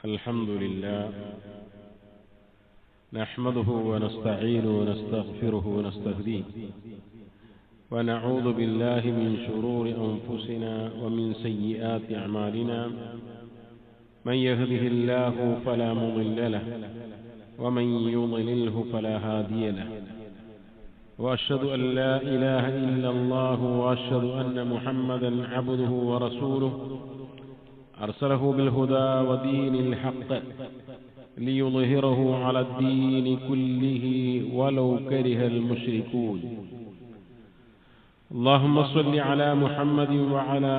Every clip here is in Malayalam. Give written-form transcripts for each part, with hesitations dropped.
الحمد لله نحمده ونستعينه ونستغفره ونستهديه ونعوذ بالله من شرور أنفسنا ومن سيئات أعمالنا من يهده الله فلا مضل له ومن يضلله فلا هادي له وأشهد أن لا إله إلا الله وأشهد أن محمدا عبده ورسوله أرسله بالهدى ودين الحق ليظهره على الدين كله ولو كره المشركون اللهم صل على محمد وعلى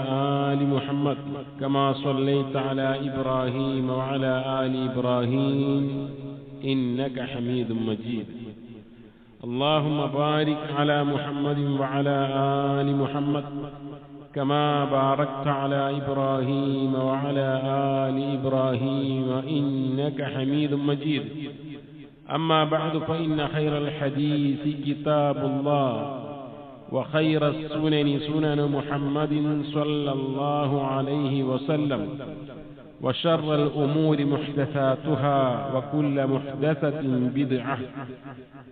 آل محمد كما صليت على إبراهيم وعلى آل إبراهيم إنك حميد مجيد اللهم بارك على محمد وعلى آل محمد كما باركت على إبراهيم وعلى آل إبراهيم إنك حميد مجيد أما بعد فإن خير الحديث كتاب الله وخير السنن سنن محمد صلى الله عليه وسلم وشر الأمور محدثاتها وكل محدثة بدعة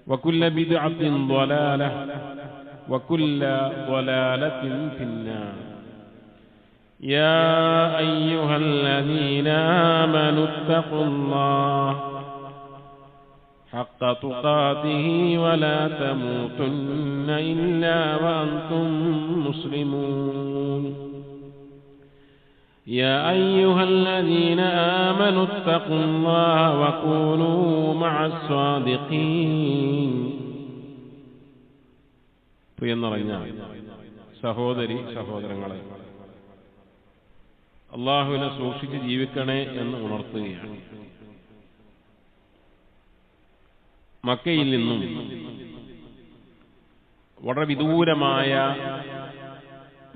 وكل بدعة ضلالة وكل ضلالة في النار يا أيها الذين آمنوا اتقوا الله حق تقاته ولا تموتن إلا وأنتم مسلمون يا أيها الذين آمنوا اتقوا الله وكونوا مع الصادقين പ്രിയനിറഞ്ഞ സഹോദരി സഹോദരങ്ങളെ, അള്ളാഹുവിനെ സൂക്ഷിച്ച് ജീവിക്കണേ എന്ന് ഉണർത്തുകയാണ്. മക്കയിൽ നിന്നും വളരെ വിദൂരമായ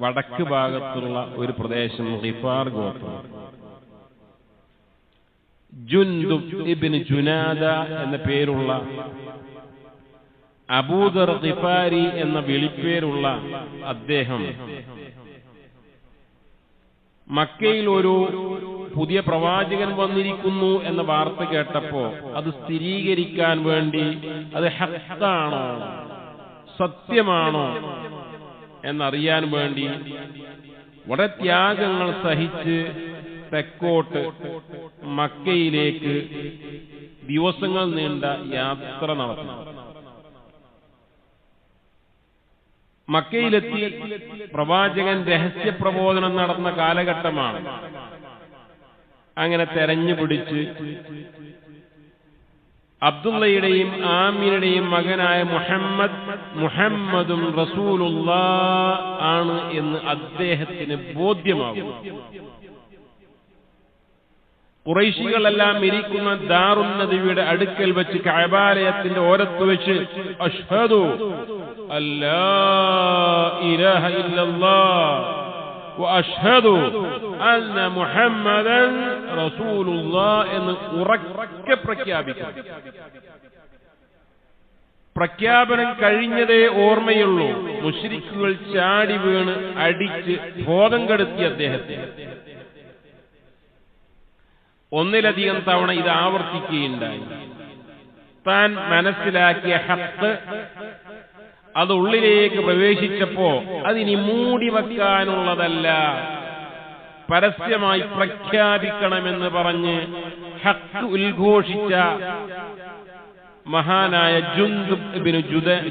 വടക്ക് ഭാഗത്തുള്ള ഒരു പ്രദേശം ഗിഫാർ ഗോത്രം, ജുൻദുബ് ഇബ്നു ജുനാദ എന്ന പേരുള്ള അബൂദർ ഗിഫാരി എന്ന വിളിപ്പേരുള്ള അദ്ദേഹം മക്കയിൽ ഒരു പുതിയ പ്രവാചകൻ വന്നിരിക്കുന്നു എന്ന വാർത്ത കേട്ടപ്പോ അത് സ്ഥിരീകരിക്കാൻ വേണ്ടി അത് ഹഖാണോ സത്യമാണോ എന്നറിയാൻ വേണ്ടി വളരെ ത്യാഗങ്ങൾ സഹിച്ച് തെക്കോട്ട് മക്കയിലേക്ക് ദിവസങ്ങൾ നീണ്ട യാത്ര നടത്തി. മക്കയിലെത്തി പ്രവാചകൻ രഹസ്യ പ്രബോധനം നടന്ന കാലഘട്ടമാണ്. അങ്ങനെ തെരഞ്ഞു പിടിച്ച് അബ്ദുള്ളയുടെയും ആമിനുടെയും മകനായ മുഹമ്മദും റസൂലുള്ളാഹ് ആണ് എന്ന് അദ്ദേഹത്തിന് ബോധ്യമാകും. ഖുറൈശികളെല്ലാം ഇരിക്കുന്ന ദാറുൻ നദിയുടെ അടുക്കൽ വെച്ച് കഅബാലയത്തിന്റെ ഓരത്ത് വെച്ച് അഷ്ഹദു അല്ലാ ഇലാഹ ഇല്ലല്ലാഹ് വഅഷ്ഹദു അന്ന മുഹമ്മദൻ റസൂലുള്ളാഹ് എന്ന് ഉറക്കെ പ്രഖ്യാപിക്കും. പ്രഖ്യാപനം കഴിഞ്ഞതേ ഓർമ്മയുള്ളൂ. മുശ്രിക്കുകൾ ചാടി വീണ് അടിച്ച് ബോധം കെടുത്തി അദ്ദേഹത്തെ. ഒന്നിലധികം തവണ ഇത് ആവർത്തിക്കുകയുണ്ടായി. താൻ മനസ്സിലാക്കിയ ഹഖ് അത് ഉള്ളിലേക്ക് പ്രവേശിച്ചപ്പോ അതിനി മൂടി വെക്കാനുള്ളതല്ല, പരസ്യമായി പ്രഖ്യാപിക്കണമെന്ന് പറഞ്ഞ് ഹഖ് ഉദ്ഘോഷിച്ച മഹാനായ ജുൻദുബ് ഇബ്നു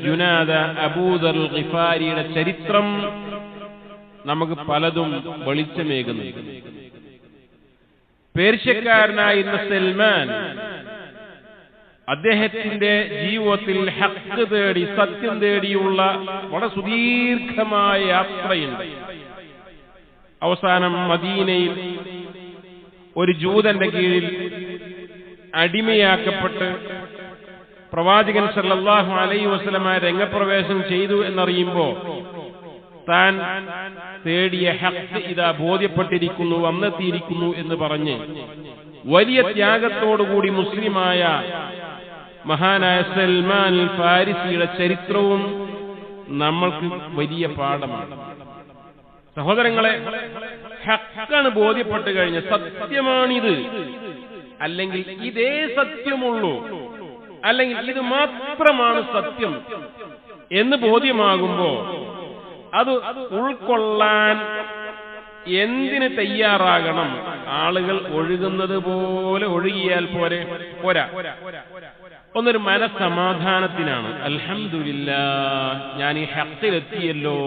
ജുനാദ അബൂദർ ഗിഫാരിയുടെ ചരിത്രം നമുക്ക് പലതും വെളിച്ചമേകുന്നു. പേർഷ്യക്കാരനായിരുന്ന സൽമാൻ അദ്ദേഹത്തിന്റെ ജീവിതത്തിൽ ഹഖ് തേടി സത്യം തേടിയുള്ള വളരെ സുദീർഘമായ യാത്രയുണ്ട്. അവസാനം മദീനയിൽ ഒരു ജൂതന്റെ കീഴിൽ അടിമയാക്കപ്പെട്ട് പ്രവാചകൻ സല്ലല്ലാഹു അലൈഹി വസല്ലമ രംഗപ്രവേശം ചെയ്തു എന്നറിയുമ്പോ താൻ തേടിയ ഹഖ് ഇതാ ബോധ്യപ്പെട്ടിരിക്കുന്നു, വന്നെത്തിയിരിക്കുന്നു എന്ന് പറഞ്ഞ് വലിയ ത്യാഗത്തോടുകൂടി മുസ്ലിമായ മഹാനായ സൽമാൻ അൽ ഫാരിസിയുടെ ചരിത്രവും നമ്മൾക്ക് വലിയ പാഠമാണ്. സഹോദരങ്ങളെ, ഹഖാണ് ബോധ്യപ്പെട്ട് കഴിഞ്ഞ സത്യമാണിത് അല്ലെങ്കിൽ ഇതേ സത്യമുള്ളൂ, അല്ലെങ്കിൽ ഇത് മാത്രമാണ് സത്യം എന്ന് ബോധ്യമാകുമ്പോ അത് ഉൾക്കൊള്ളാൻ എന്തിന് തയ്യാറാകണം? ആളുകൾ ഒഴുകുന്നത് പോലെ ഒഴുകിയാൽ പോരാ. ഒന്നൊരു മനസ്സമാധാനത്തിനാണ്. അൽഹംദുലില്ലാഹ്, ഞാൻ ഈ ഹഖിലെത്തിയല്ലോ.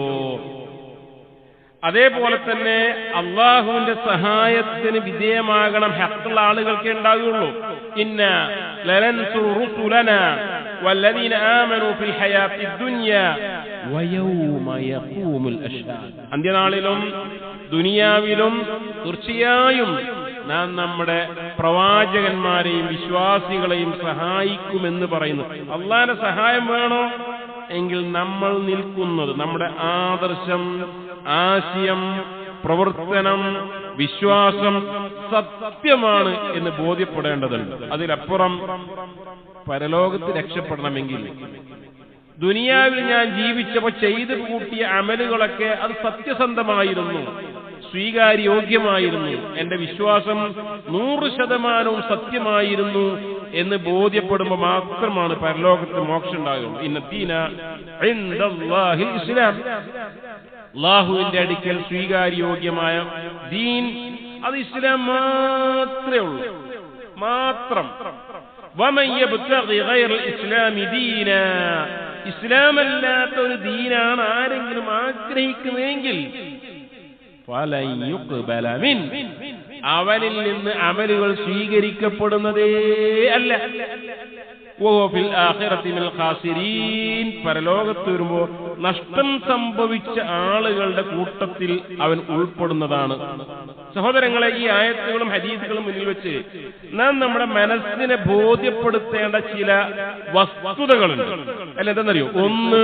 അതേപോലെ തന്നെ അള്ളാഹുവിന്റെ സഹായത്തിന് വിധേയമാകണം. ഹഖുള്ള ആളുകൾക്ക് ഉണ്ടാകുള്ളൂ. ഇന്ന ലനൻസുറു റുസുലനാ വല്ലദീന ആമനൂ ഫിൽ ഹയാത്തി ദുനിയാ വയൗമ യഖൂമുൽ അഷ്ഹാദ്. അന്ത്യനാളിലും ദുനിയാവിലും തീർച്ചയായും നാം നമ്മുടെ പ്രവാചകന്മാരെയും വിശ്വാസികളെയും സഹായിക്കുമെന്ന് പറയുന്നു. അള്ളാഹിന്റെ സഹായം വേണോ എങ്കിൽ നമ്മൾ നിൽക്കുന്നത്, നമ്മുടെ ആദർശം, ആശയം, പ്രവർത്തനം, വിശ്വാസം സത്യമാണ് എന്ന് ബോധ്യപ്പെടേണ്ടതുണ്ട്. അതിലപ്പുറം പരലോകത്ത് രക്ഷപ്പെടണമെങ്കിൽ ദുനിയാവിൽ ഞാൻ ജീവിച്ചപ്പോൾ ചെയ്തു കൂട്ടിയ അമലുകളൊക്കെ അത് സത്യസന്ധമായിരുന്നു, സ്വീകാര്യോഗ്യമായിരുന്നു, എന്റെ വിശ്വാസം 100% സത്യമായിരുന്നു എന്ന് ബോധ്യപ്പെടുമ്പോൾ മാത്രമാണ് പരലോകത്ത് മോക്ഷം ഉണ്ടാകുന്നത്. ഇന്നദീന ഇൻദല്ലാഹിൽ ഇസ്ലാം, അല്ലാഹുവിന്റെ അടുക്കൽ സ്വീകാര്യോഗ്യമായ ദീൻ അത് ഇസ്ലാം മാത്രമേ ഉള്ളൂ, മാത്രം. വമൻ യബ്തഗി ഗൈറൽ ഇസ്ലാമി ദീന, ഇസ്ലാമല്ലാത്ത ഒരു ദീനാണ് ആരെങ്കിലും ആഗ്രഹിക്കുന്നതെങ്കിൽ ഫലൻ യുഖ്ബല മിൻ, അവനിൽ നിന്ന് അമലുകൾ സ്വീകരിക്കപ്പെടുന്നതേ അല്ല. വഹുവ ഫിൽ ആഖിറതി മിനൽ ഖാസിരീൻ, പരലോകത്ത് വരുമ്പോൾ നഷ്ടം സംഭവിച്ച ആളുകളുടെ കൂട്ടത്തിൽ അവൻ ഉൾപ്പെടുന്നതാണ്. സഹോദരങ്ങളെ, ഈ ആയത്തുകളും ഹദീസുകളും മുന്നിൽ വെച്ച് നാം നമ്മുടെ മനസ്സിനെ ബോധ്യപ്പെടുത്തേണ്ട ചില വസ്തുതകളുണ്ട്. അല്ല, എന്തെന്നറിയോ? ഒന്ന്,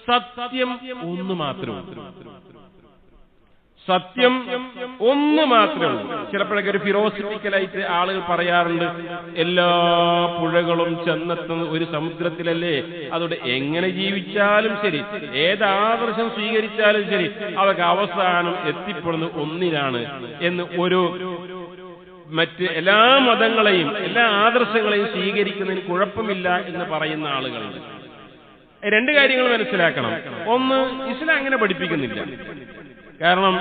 സത്യം ഒന്ന് മാത്രമേ ഉള്ളൂ. സത്യം ഒന്ന് മാത്രമേ ഉള്ളൂ. ചിലപ്പോഴൊക്കെ ഒരു ഫിലോസഫിക്കലായിട്ട് ആളുകൾ പറയാറുണ്ട്, എല്ലാ പുഴകളും ചെന്നെത്തുന്നത് ഒരു സമുദ്രത്തിലല്ലേ, അതോടെ എങ്ങനെ ജീവിച്ചാലും ശരി, ഏതാദർശം സ്വീകരിച്ചാലും ശരി, അവർക്ക് അവസാനം എത്തിപ്പെടുന്നത് ഒന്നിനാണ് എന്ന് ഒരു മറ്റ് എല്ലാ മതങ്ങളെയും എല്ലാ ആദർശങ്ങളെയും സ്വീകരിക്കുന്നതിന് കുഴപ്പമില്ല എന്ന് പറയുന്ന ആളുകളുണ്ട്. രണ്ട് കാര്യങ്ങൾ മനസ്സിലാക്കണം. ഒന്ന്, ഇസ്ലാം അങ്ങനെ പഠിപ്പിക്കുന്നില്ല. കാരണം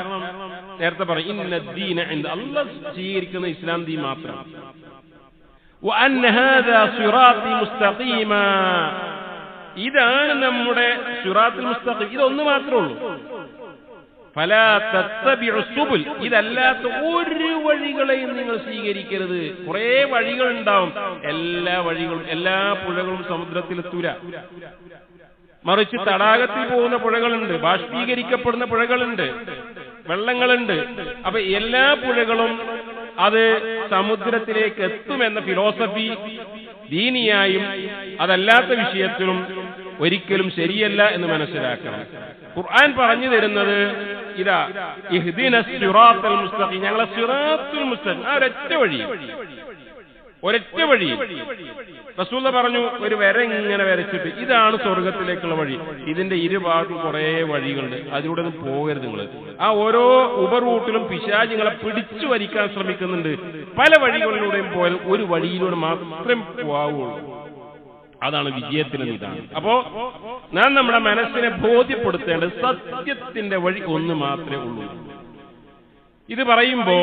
നേരത്തെ പറയും, ഇന്ന ദീന ഇൻദ അല്ലാഹ്, സ്വീകരിക്കുന്ന ഇസ്ലാം ദീൻ മാത്രം. വഅന്ന ഹാദാ സിറാത്തി മുസ്തഖീമ, ഇതാണ് നമ്മുടെ സിറാത്തുൽ മുസ്തഖീം, ഇതൊന്നു മാത്രമേ ഉള്ളൂ. ഫലാ തത്തബിഉ സുബുൽ, ഇതല്ലാത്ത ഒരു വഴികളെയും നിങ്ങൾ സ്വീകരിക്കരുത്. കുറെ വഴികൾ ഉണ്ടാവും, എല്ലാ വഴികളും എല്ലാ പുഴകളും സമുദ്രത്തിലെത്തൂല. മറിച്ച് തടാകത്തിൽ പോകുന്ന പുഴകളുണ്ട്, ബാഷ്പീകരിക്കപ്പെടുന്ന പുഴകളുണ്ട്, വെള്ളങ്ങളുണ്ട്. അപ്പൊ എല്ലാ പുഴകളും അത് സമുദ്രത്തിലേക്ക് എത്തുമെന്ന ഫിലോസഫി ദീനിയായും അതല്ലാത്ത വിഷയത്തിലും ഒരിക്കലും ശരിയല്ല എന്ന് മനസ്സിലാക്കണം. ഖുർആൻ പറഞ്ഞു തരുന്നത് ഇതാ, ഇഹ്ദിനസ് സിറാത്തൽ മുസ്തഖീം, ഞങ്ങളെ സിറാത്തുൽ മുസ്തഖീം, ആ ഒരൊറ്റ വഴി. റസൂൽ പറഞ്ഞു, ഒരു വര ഇങ്ങനെ വരച്ചിട്ട് ഇതാണ് സ്വർഗത്തിലേക്കുള്ള വഴി, ഇതിന്റെ ഇരുഭാഗത്തും കുറെ വഴികളുണ്ട്, അതിലൂടെ ഒന്നും പോകരുത് നിങ്ങൾ. ആ ഓരോ ഉപറൂട്ടിലും പിശാചുകളെ പിടിച്ചു വലിക്കാൻ ശ്രമിക്കുന്നുണ്ട്. പല വഴികളിലൂടെയും പോയാൽ ഒരു വഴിയിലൂടെ മാത്രമേ പോവുള്ളൂ. അതാണ് വിജയത്തിന് നിദാനം. അപ്പോ നാം നമ്മുടെ മനസ്സിനെ ബോധ്യപ്പെടുത്തേണ്ടത് സത്യത്തിന്റെ വഴി ഒന്ന് മാത്രമേ ഉള്ളൂ. ഇത് പറയുമ്പോ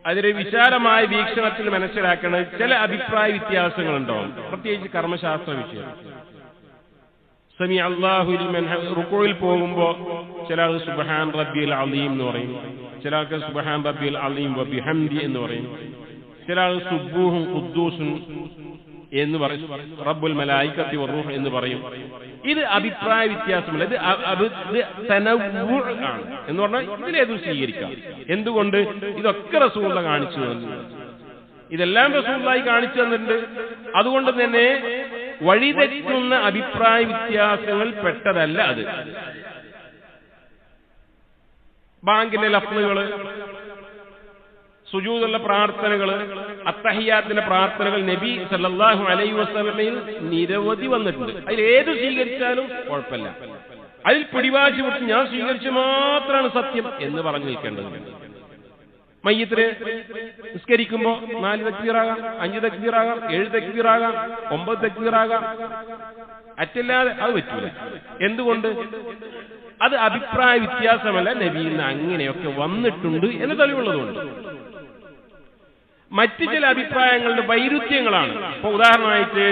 അതിന്റെ വിശാലമായ വീക്ഷണത്തിൽ മനസ്സിലാക്കുന്നത് ചില അഭിപ്രായ വ്യത്യാസങ്ങളുണ്ടാവും, പ്രത്യേകിച്ച് കർമ്മശാസ്ത്ര വിഷയം. സമി അല്ലാഹു ലിമൻ റുകൂഇൽ പോകുമ്പോ ചില ആൾ സുബ്ഹാൻ റബ്ബിൽ അലീം എന്ന് പറയും, ചില ആൾക്ക് സുബ്ഹാൻ റബ്ബിൽ അലീം വബിഹംദി എന്ന് പറയും, ചില ആൾ സുബ്ബൂഹുൻ ഖുദ്ദൂസുൻ എന്ന് പറയും, റബ്ബുൽ മലായികത്തി വറൂഹ് എന്ന് പറയും. ഇത് അഭിപ്രായ വ്യത്യാസമല്ല, ഇത് തനവ്വു ആണ് എന്ന് പറഞ്ഞാൽ ഇതിലേതും സ്വീകരിക്കാം. എന്തുകൊണ്ട്? ഇതൊക്കെ റസൂലുള്ളാഹി കാണിച്ചു തന്നു, ഇതെല്ലാം റസൂലുള്ളാഹി കാണിച്ചു തന്നിട്ടുണ്ട്. അതുകൊണ്ട് തന്നെ വഴിതെറ്റുന്ന അഭിപ്രായ വ്യത്യാസങ്ങൾ പെട്ടതല്ല അത്. ബാങ്കിന്റെ ലഫ്ളുകള്, സുജൂദുള്ള പ്രാർത്ഥനകൾ, അത്തഹിയാത്തിന്റെ പ്രാർത്ഥനകൾ നബി സല്ലല്ലാഹു അലൈഹി വസല്ലമയിൽ നിരവധി വന്നിട്ടുണ്ട്. അതിൽ ഏത് സ്വീകരിച്ചാലും കുഴപ്പമില്ല. അതിൽ പിടിവാശി വിട്ട് ഞാൻ സ്വീകരിച്ചു മാത്രമാണ് സത്യം എന്ന് പറഞ്ഞു നിൽക്കേണ്ടത്. മയ്യിത്തിനെ നിസ്കരിക്കുമ്പോ 4 തക്ബീറാകാം, 5 തക്ബീറാകാം, 7 തക്ബീറാകാം, 9 തക്ബീറാകാം. അറ്റല്ലാതെ അത് പറ്റൂല. എന്തുകൊണ്ട്? അത് അഭിപ്രായ വ്യത്യാസമല്ല, നബിയിൽ നിന്ന് അങ്ങനെയൊക്കെ വന്നിട്ടുണ്ട് എന്ന് തെളിവുള്ളതുകൊണ്ട്. മറ്റു ചില അഭിപ്രായങ്ങളുടെ വൈരുദ്ധ്യങ്ങളാണ്. ഇപ്പൊ ഉദാഹരണമായിട്ട്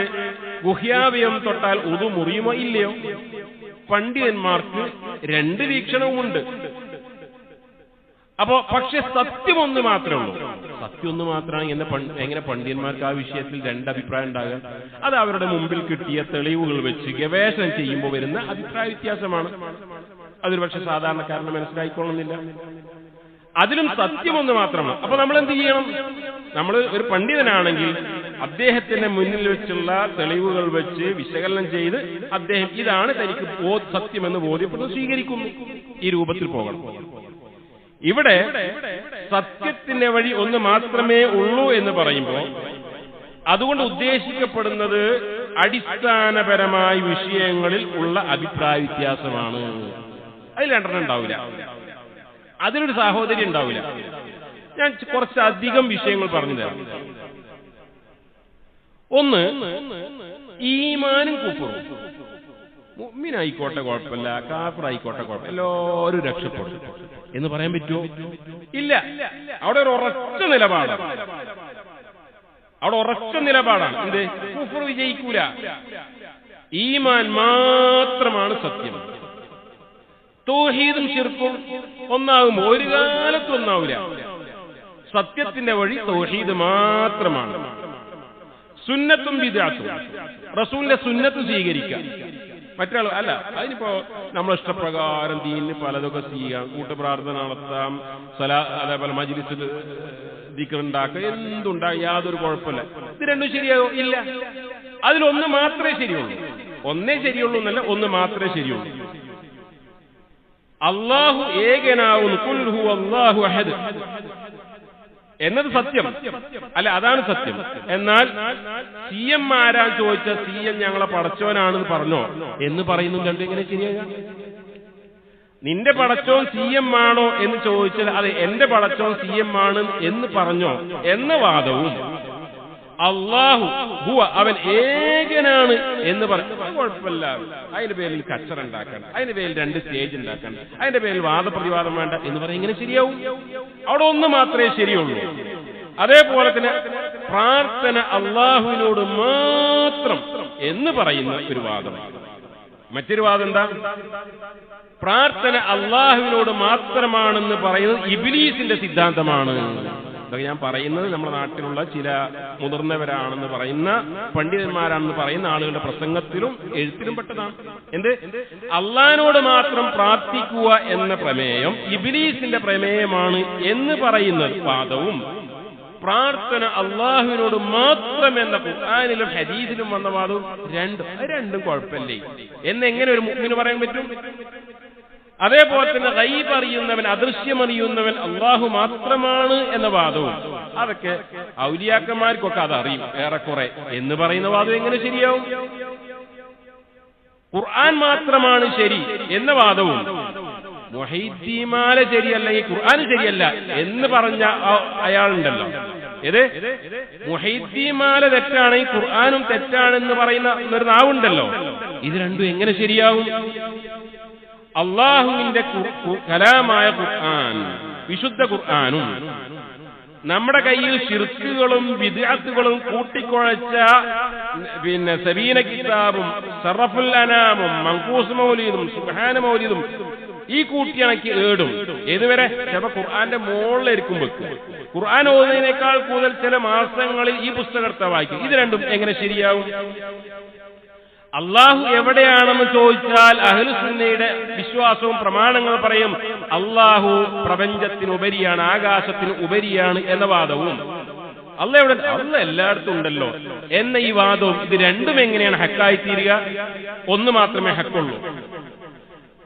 ഗുഹ്യാവയം തൊട്ടാൽ ഉദു മുറിയുമോ ഇല്ലയോ? പണ്ഡിതന്മാർക്ക് 2 വീക്ഷണവുമുണ്ട്. അപ്പോ പക്ഷെ സത്യം ഒന്ന് മാത്രമേ ഉള്ളൂ. സത്യം ഒന്ന് മാത്രമാണ് എങ്ങനെ പണ്ഡിതന്മാർക്ക് ആ വിഷയത്തിൽ 2 അഭിപ്രായം ഉണ്ടാകുക? അത് അവരുടെ മുമ്പിൽ കിട്ടിയ തെളിവുകൾ വെച്ച് ഗവേഷണം ചെയ്യുമ്പോൾ വരുന്ന അഭിപ്രായ വ്യത്യാസമാണ്. അതൊരു പക്ഷെ സാധാരണക്കാരന് മനസ്സിലായിക്കൊള്ളുന്നില്ല. അതിലും സത്യം ഒന്ന് മാത്രമാണ്. അപ്പൊ നമ്മൾ എന്ത് ചെയ്യണം? നമ്മൾ ഒരു പണ്ഡിതനാണെങ്കിൽ അദ്ദേഹത്തിന്റെ മുന്നിൽ വെച്ചുള്ള തെളിവുകൾ വെച്ച് വിശകലനം ചെയ്ത് അദ്ദേഹം ഇതാണ് തനിക്ക് സത്യമെന്ന് ബോധ്യപ്പെടുന്നത് സ്വീകരിക്കുന്നു. ഈ രൂപത്തിൽ പോകണം. ഇവിടെ സത്യത്തിന്റെ വഴി ഒന്ന് മാത്രമേ ഉള്ളൂ എന്ന് പറയുമ്പോൾ അതുകൊണ്ട് ഉദ്ദേശിക്കപ്പെടുന്നത് അടിസ്ഥാനപരമായ വിഷയങ്ങളിൽ ഉള്ള അഭിപ്രായ വ്യത്യാസമാണ്. അതിൽ 2 ഉണ്ടാവില്ല, അതിലൊരു സാഹോദര്യം ഉണ്ടാവില്ല. ഞാൻ കുറച്ചധികം വിഷയങ്ങൾ പറഞ്ഞു തരാം. ഒന്ന്, ഈമാനും കുഫറും. മുഅ്മിനായിക്കോട്ടെ കുഴപ്പമില്ല, കാഫിറായിക്കോട്ടെ കുഴപ്പമില്ല, എല്ലാവരും രക്ഷപ്പെടും എന്ന് പറയാൻ പറ്റുമോ? ഇല്ല. അവിടെ ഒരു ഉറച്ച നിലപാടാണ്. എന്ത്? കുഫർ വിജയിക്കൂല, ഈമാൻ മാത്രമാണ് സത്യം. തൗഹീദും ശിർക്കും ഒന്നാകുമോ? ഒരു കാലത്തും ഒന്നാവില്ല. സത്യത്തിന്റെ വഴി തൗഹീദ് മാത്രമാണ്. സുന്നത്തും ബിദ്അത്തും, റസൂലിന്റെ സുന്നത്ത് സ്വീകരിക്കുക. മറ്റാൾ അല്ല, അതിനിപ്പോ നമ്മളെ ഇഷ്ടപ്രകാരം ദീനിന് പലതൊക്കെ ചെയ്യാം, കൂട്ടുപ്രാർത്ഥന നടത്താം, അതേപോലെ മജ്ലിസിൽ ദിക്റുണ്ടാക്കുക, എന്തുണ്ടാകും, യാതൊരു കുഴപ്പമില്ല. ഇത് 2 ശരിയാകോ? ഇല്ല. അതിലൊന്ന് മാത്രമേ ശരിയുള്ളൂ. ഒന്നേ ശരിയുള്ളൂ എന്നല്ല, ഒന്ന് മാത്രമേ ശരിയുള്ളൂ. അല്ലാഹു ഏകനാവുന്നു, ഖുൽ ഹുവല്ലാഹു അഹദ് എന്നത് സത്യം അല്ല, അതാണ് സത്യം. എന്നാൽ CM ആരാൻ ചോദിച്ച CM ഞങ്ങളെ പടച്ചോനാണെന്ന് പറഞ്ഞോ എന്ന് പറയുന്നു. രണ്ടും എങ്ങനെ ശരിയാകാം? നിന്റെ പടച്ചോൻ CM ആണോ എന്ന് ചോദിച്ചാൽ അതെ എന്റെ പടച്ചോൻ CM ആണ് എന്ന് പറഞ്ഞോ എന്ന വാദവും, അല്ലാഹു ഹുവ അവൻ ഏകനാണ് എന്ന് പറഞ്ഞു കുഴപ്പമില്ല. അതിന്റെ പേരിൽ കച്ചറ ഉണ്ടാക്കണം, അതിന്റെ പേരിൽ 2 സ്റ്റേജ് ഉണ്ടാക്കണം, അതിന്റെ പേരിൽ വാദപ്രതിവാദം വേണ്ട എന്ന് പറയാൻ എങ്ങനെ ശരിയാവും? അവിടെ ഒന്ന് മാത്രമേ ശരിയുള്ളൂ. അതേപോലെ തന്നെ പ്രാർത്ഥന അല്ലാഹുവിനോട് മാത്രം എന്ന് പറയുന്ന ഒരു വാദം. മറ്റൊരു വാദം എന്താ? പ്രാർത്ഥന അല്ലാഹുവിനോട് മാത്രമാണെന്ന് പറയുന്നത് ഇബ്ലീസിന്റെ സിദ്ധാന്തമാണ്. ഇതൊക്കെ ഞാൻ പറയുന്നത് നമ്മുടെ നാട്ടിലുള്ള ചില മുതിർന്നവരാണെന്ന് പറയുന്ന, പണ്ഡിതന്മാരാണെന്ന് പറയുന്ന ആളുകളുടെ പ്രസംഗത്തിലും എഴുത്തിലും പെട്ടതാണ്. എന്ത്? അള്ളാഹിനോട് മാത്രം പ്രാർത്ഥിക്കുക എന്ന പ്രമേയം ഇബ്ലീസിന്റെ പ്രമേയമാണ് എന്ന് പറയുന്ന വാദവും, പ്രാർത്ഥന അള്ളാഹുവിനോട് മാത്രം എന്ന ഖുർആനിലും ഹദീസിലും വന്ന വാദവും രണ്ടും കുഴപ്പമില്ലേ എന്നെങ്ങനെ ഒരു മുഅ്മിന് പറയാൻ പറ്റും? അതേപോലെ തന്നെ ഗൈബ് അറിയുന്നവൻ, അദൃശ്യമറിയുന്നവൻ അള്ളാഹു മാത്രമാണ് എന്ന വാദവും, അതൊക്കെ ഔലിയാക്കന്മാർക്കൊക്കെ അതറിയും ഏറെക്കുറെ എന്ന് പറയുന്ന വാദം എങ്ങനെ ശരിയാവും? ഖുർആൻ മാത്രമാണ് ശരി എന്ന വാദവും, മുഹൈദ്ദീമാല ശരിയല്ലെങ്കിൽ ഖുർആൻ ശരിയല്ല എന്ന് പറഞ്ഞ അയാളുണ്ടല്ലോ, ഏത് മുഹൈദ്ദീമാല തെറ്റാണെങ്കിൽ ഖുർആനും തെറ്റാണെന്ന് പറയുന്ന ഒരു നാവുണ്ടല്ലോ. ഇത് രണ്ടും എങ്ങനെ ശരിയാവും? അള്ളാഹുവിന്റെ കലാമായ ഖുർആൻ, വിശുദ്ധ ഖുർആനും നമ്മുടെ കയ്യിൽ ശിർക്കുകളും ബിദ്അത്തുകളും കൂട്ടിക്കുഴച്ച സബീന കിതാബും സറഫുൽ അനാമും മൻഖൂസ് മൗലിദും സുബ്ഹാന മൗലിദും ഈ കൂട്ടിയണക്കി ഏടും ഏതുവരെ ചില ഖുർആന്റെ മുകളിലിരിക്കും വെക്കും. ഖുർആൻ ഓതുന്നതിനേക്കാൾ കൂടുതൽ ചില മാസങ്ങളിൽ ഈ പുസ്തകത്തെ വായിക്കും. ഇത് രണ്ടും എങ്ങനെ ശരിയാവും? അള്ളാഹു എവിടെയാണെന്ന് ചോദിച്ചാൽ അഹ്ലുസുന്നയുടെ വിശ്വാസവും പ്രമാണങ്ങൾ പറയും അള്ളാഹു പ്രപഞ്ചത്തിനുപരിയാണ്, ആകാശത്തിന് ഉപരിയാണ് എന്ന വാദവും, അള്ളാഹ് എവിടെ? അള്ളാഹ് എല്ലായിടത്തും ഉണ്ടല്ലോ എന്ന ഈ വാദവും, ഇത് രണ്ടും എങ്ങനെയാണ് ഹക്കായി തീരുക? ഒന്ന് മാത്രമേ ഹക്കുള്ളൂ.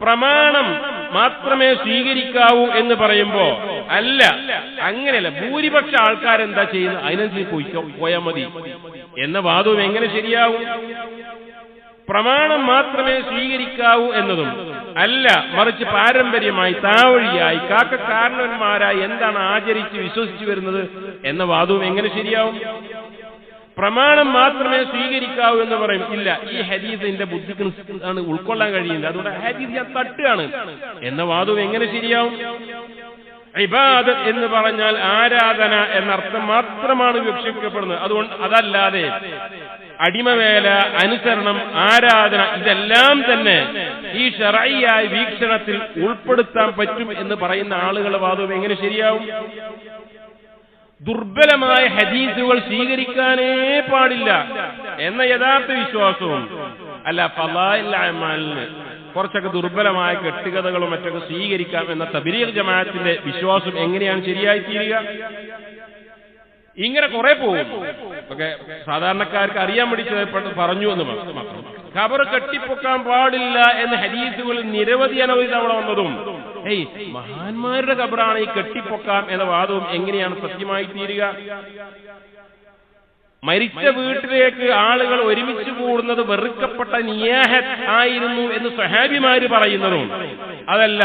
പ്രമാണം മാത്രമേ സ്വീകരിക്കാവൂ എന്ന് പറയുമ്പോ അല്ല, അങ്ങനെയല്ല. ഭൂരിപക്ഷ ആൾക്കാരെന്താ ചെയ്യുന്നത് അതിനനുസരിച്ച് പോയാൽ മതി എന്ന വാദവും എങ്ങനെ ശരിയാവും? പ്രമാണം മാത്രമേ സ്വീകരിക്കാവൂ എന്നതും അല്ല, മറിച്ച് പാരമ്പര്യമായി താവഴിയായി കാരണവന്മാരായി എന്താണ് ആചരിച്ച് വിശ്വസിച്ചു വരുന്നത് എന്ന വാദവും എങ്ങനെ ശരിയാവും? പ്രമാണം മാത്രമേ സ്വീകരിക്കാവൂ എന്ന് പറയും. ഇല്ല, ഈ ഹദീസിന്റെ ബുദ്ധിക്ക് ആണ് ഉൾക്കൊള്ളാൻ കഴിയില്ല, അതുകൊണ്ട് ഹദീസ് ഞാൻ തട്ടുകയാണ് എന്ന വാദവും എങ്ങനെ ശരിയാവും? ഇബാദത്ത് എന്ന് പറഞ്ഞാൽ ആരാധന എന്നർത്ഥം മാത്രമാണ് വിവക്ഷിക്കപ്പെടുന്നത്. അതുകൊണ്ട് അതല്ലാതെ അടിമവേല, അനുസരണം, ആരാധന ഇതെല്ലാം തന്നെ ഈ ശർഈയായ വീക്ഷണത്തിൽ ഉൾപ്പെടുത്താൻ പറ്റും എന്ന് പറയുന്ന ആളുകളുടെ വാദവും എങ്ങനെ ശരിയാവും? ദുർബലമായ ഹദീസുകൾ സ്വീകരിക്കാനേ പാടില്ല എന്ന യഥാർത്ഥ വിശ്വാസവും അല്ല, ഫളാഇൽ അഅ്മാലിന് കുറച്ചൊക്കെ ദുർബലമായ കെട്ടുകഥകളും മറ്റൊക്കെ സ്വീകരിക്കാം എന്ന തബ്ലീഗ് ജമാഅത്തിന്റെ വിശ്വാസം എങ്ങനെയാണ് ശരിയായി തീരുക? ഇങ്ങനെ കുറെ പോകും. ഒക്കെ സാധാരണക്കാർക്ക് അറിയാൻ വേണ്ടി പറഞ്ഞു എന്ന് മാത്രം. ഖബർ കെട്ടിപ്പൊക്കാൻ പാടില്ല എന്ന ഹദീസുകളിൽ നിരവധി അനവധി തവണ വന്നതും മഹാന്മാരുടെ ഖബറാണ് ഈ കെട്ടിപ്പൊക്കാം എന്ന വാദവും എങ്ങനെയാണ് സത്യമായി തീരുക? മരിച്ച വീട്ടിലേക്ക് ആളുകൾ ഒരുമിച്ച് കൂടുന്നത് വെറുക്കപ്പെട്ട നിയാഹത്ത് ആയിരുന്നു എന്ന് സ്വഹാബിമാര് പറയുന്നതും അതല്ല,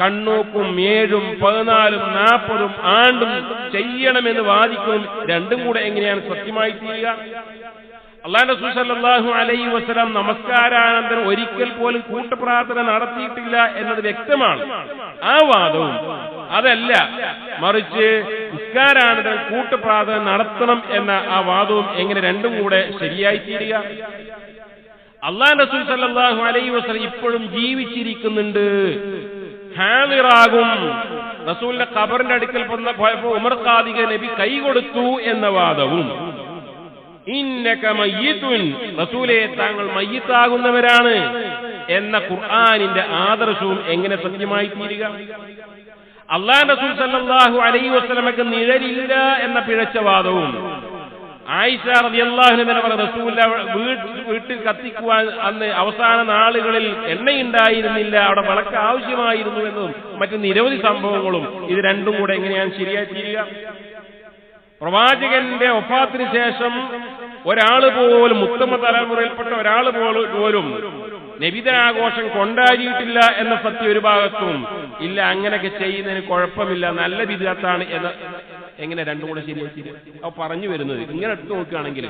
കണ്ണൂക്കും 7, 14, 40 ആണ്ടും ചെയ്യണമെന്ന് വാദിക്കും. രണ്ടും കൂടെ എങ്ങനെയാണ് സത്യമായി തീരുക? അല്ലാഹുവിന്റെ റസൂൽ സല്ലല്ലാഹു അലൈഹി വസല്ലം നമസ്കാരാനന്തരം ഒരിക്കൽ പോലും കൂട്ടപ്രാർത്ഥന നടത്തിയിട്ടില്ല എന്നത് വ്യക്തമാണ്. ആ വാദവും അതല്ല, മറിച്ച് നിസ്കാരാനന്തരം കൂട്ടപ്രാർത്ഥന നടത്തണം എന്ന ആ വാദവും എങ്ങനെ രണ്ടും കൂടെ ശരിയായി തീരുക? അല്ലാഹുവിന്റെ റസൂൽ സല്ലല്ലാഹു അലൈഹി വസല്ലം ഇപ്പോഴും ജീവിച്ചിരിക്കുന്നുണ്ട്, ഹാദിറാകും. റസൂലിന്റെ ഖബറിന്റെ അടുക്കൽ പോയപ്പോൾ ഉമർ ഖാദിക നബി കൈകൊടുത്തു എന്ന വാദവും ഇന്നക മയ്യിതുൻ, റസൂലേ താങ്കൾ മയ്യിത്താകുന്നവരാണ് എന്ന ഖുർആനിന്റെ ആദർശവും എങ്ങനെ സത്യമായി തീരുക? അല്ലാഹുവിന്റെ റസൂൽ സല്ലല്ലാഹു അലൈഹി വസല്ലമക്ക് നിഴലില്ല എന്ന പിഴച്ച വാദവും ആയിഷ റളിയല്ലാഹു അൻഹ പറഞ്ഞ റസൂലുള്ളാഹി വീട്ടിൽ കത്തിക്കുവാൻ അന്ന് അവസാന നാളുകളിൽ എണ്ണയുണ്ടായിരുന്നില്ല, അവിടെ വിളക്ക് ആവശ്യമായിരുന്നു എന്നും മറ്റു നിരവധി സംഭവങ്ങളും ഇത് രണ്ടും കൂടെ എങ്ങനെയാണ് ശരിയായി തീരുക? പ്രവാചകന്റെ വഫാത്തിന് ശേഷം ഒരാള് പോലും, ഉത്തമ തലമുറയിൽപ്പെട്ട ഒരാൾ പോലും നബിദിനാഘോഷം കൊണ്ടാടിയിട്ടില്ല എന്ന സത്യം ഒരു ഭാഗത്തും ഇല്ല. അങ്ങനെയൊക്കെ ചെയ്യുന്നതിന് കുഴപ്പമില്ല, നല്ല ബിദ്അത്താണ് എന്ന് എങ്ങനെ രണ്ടും കൂടെ ശരിയാക്കി പറഞ്ഞു വരുന്നത്? ഇങ്ങനെ എടുത്തു നോക്കുകയാണെങ്കിൽ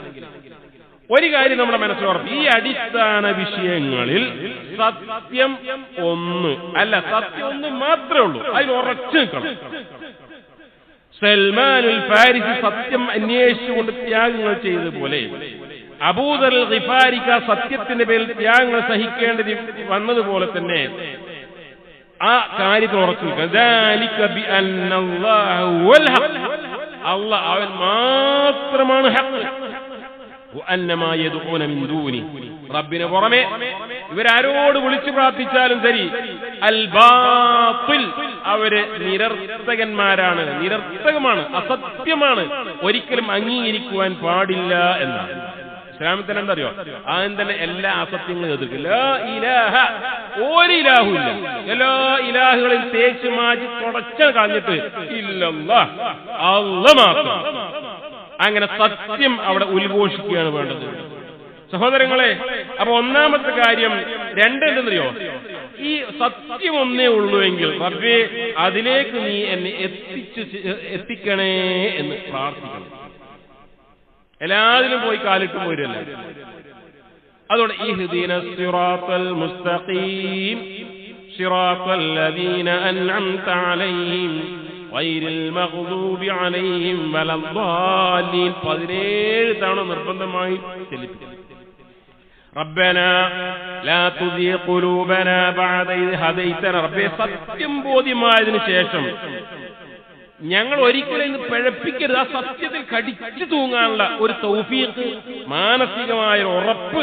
ഒരു കാര്യം നമ്മുടെ മനസ്സിലുറപ്പ്, ഈ അടിസ്ഥാന വിഷയങ്ങളിൽ സത്യം ഒന്ന് അല്ല, സത്യം ഒന്ന് മാത്രമേ ഉള്ളൂ, അതിൽ ഉറച്ചു നിൽക്കണം. സൽമാനുൽ ഫാരിസി സത്യം അന്വേഷിച്ചുകൊണ്ട് ത്യാഗങ്ങൾ ചെയ്തതുപോലെ അബൂദർ ഗിഫാരിക സത്യത്തിന്റെ പേരിൽ ത്യാഗങ്ങൾ സഹിക്കേണ്ടത് വന്നതുപോലെ തന്നെ ആ കാര്യത്തിൽ ഉറച്ചു അല്ലാഹ് അവൻ മാത്രമാണ് ഹഖ്, വഅന്നമാ യദ്ഊന മിൻ ദൂനി, റബ്ബിനെ പുറമെ ഇവരാരോട് വിളിച്ചു പ്രാർത്ഥിച്ചാലും ശരി അൽ ബാത്തിൽ, അവര് നിരർത്ഥകന്മാരാണ്, നിരർത്ഥകമാണ്, അസത്യമാണ്, ഒരിക്കലും അംഗീകരിക്കുവാൻ പാടില്ല എന്നാണ്. ഇസ്ലാമത്തിന് എന്തറിയോ? ആദ്യം തന്നെ എല്ലാ അസത്യങ്ങളും എതിർക്കും. ലാ ഇലാഹ, ഒരു ഇലാഹുമില്ല, എല്ലാ ഇലാഹുകളിൽ തേച്ച് മാറ്റി തുടച്ച കളഞ്ഞിട്ട് ഇല്ലല്ലാഹ്, അല്ലാഹ് മാത്രം. അങ്ങനെ സത്യം അവിടെ ഉദ്ഘോഷിക്കുകയാണ് വേണ്ടത് സഹോദരങ്ങളെ. അപ്പൊ ഒന്നാമത്തെ കാര്യം എന്തെന്നറിയോ? ഈ സത്യം ഒന്നേ ഉള്ളൂ എങ്കിൽ റബ്ബേ അതിലേക്ക് നീ എന്നെ എത്തിക്കണേ എന്ന് പ്രാർത്ഥിക്കണം. എല്ലാത്തിലും പോയി കാലിട്ട് പോരല്ല. അതുകൊണ്ട് ഇഹ്ദിനസ് സിറാത്തൽ മുസ്തഖീം സിറാത്തൽ ലദീന അൻഅംത അലൈഹിം ഗൈറിൽ മഗ്ദൂബി അലൈഹിം വലദ്ദാലീൻ 17 തവണ നിർബന്ധമായി ചൊല്ലിപ്പിക്കണം. റബ്ബനാ ലാ തുസീ ഖുലൂബനാ ബഅദ ഇദ് ഹദൈതനാ, റബ്ബേ സത്യം ബോധ്യമായതിനു ശേഷം ഞങ്ങൾ ഒരിക്കലും ഇന്ന് പിഴപ്പിക്കരുത്. ആ സത്യത്തിൽ കടിച്ചു തൂങ്ങാനുള്ള ഒരു തൗഫീഖ്, മാനസികമായ ഉറപ്പ്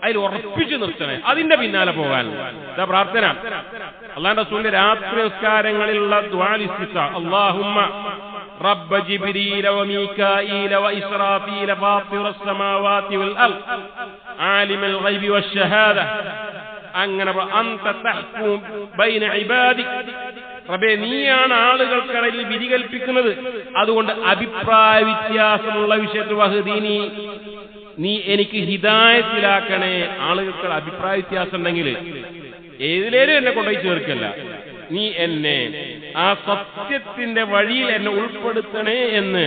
അതിൽ ഉറപ്പിച്ചു നിർത്തണേ, അതിന്റെ പിന്നാലെ പോകാൻ പ്രാർത്ഥന. അല്ലാഹുവിന്റെ റസൂലിന്റെ രാത്രി നിസ്കാരങ്ങളിലുള്ള ദുആ ഇസ്തിഖാ, അല്ലാഹുമ്മ റബ്ബ ജിബ്രീല വമീകാഈല വഇസ്റാഫീല ഫാത്തിറസ് സമാവാതി വൽ അർദ് ആലിമൽ ഗൈബി വശഹാദ, അങ്ങനെ അൻത തഹ്കും ബൈന ഇബാദിക്, റബ്ബേ നീയാണ് ആളുകൾക്കിടയിൽ വിധി കൽപ്പിക്കുന്നത്, അതുകൊണ്ട് അഭിപ്രായ വ്യത്യാസമുള്ള വിഷയത്തിൽ വഹ്ദീനി, നീ എനിക്ക് ഹിദായത്തിലാക്കണേ. ആളുകൾക്ക് അഭിപ്രായ വ്യത്യാസം ഉണ്ടെങ്കിൽ ഏതിലേലും എന്നെ കൊണ്ടുപോയി ചേർക്കല്ല, നീ എന്നെ ആ സത്യത്തിന്റെ വഴിയിൽ എന്നെ ഉൾപ്പെടുത്തണേ എന്ന്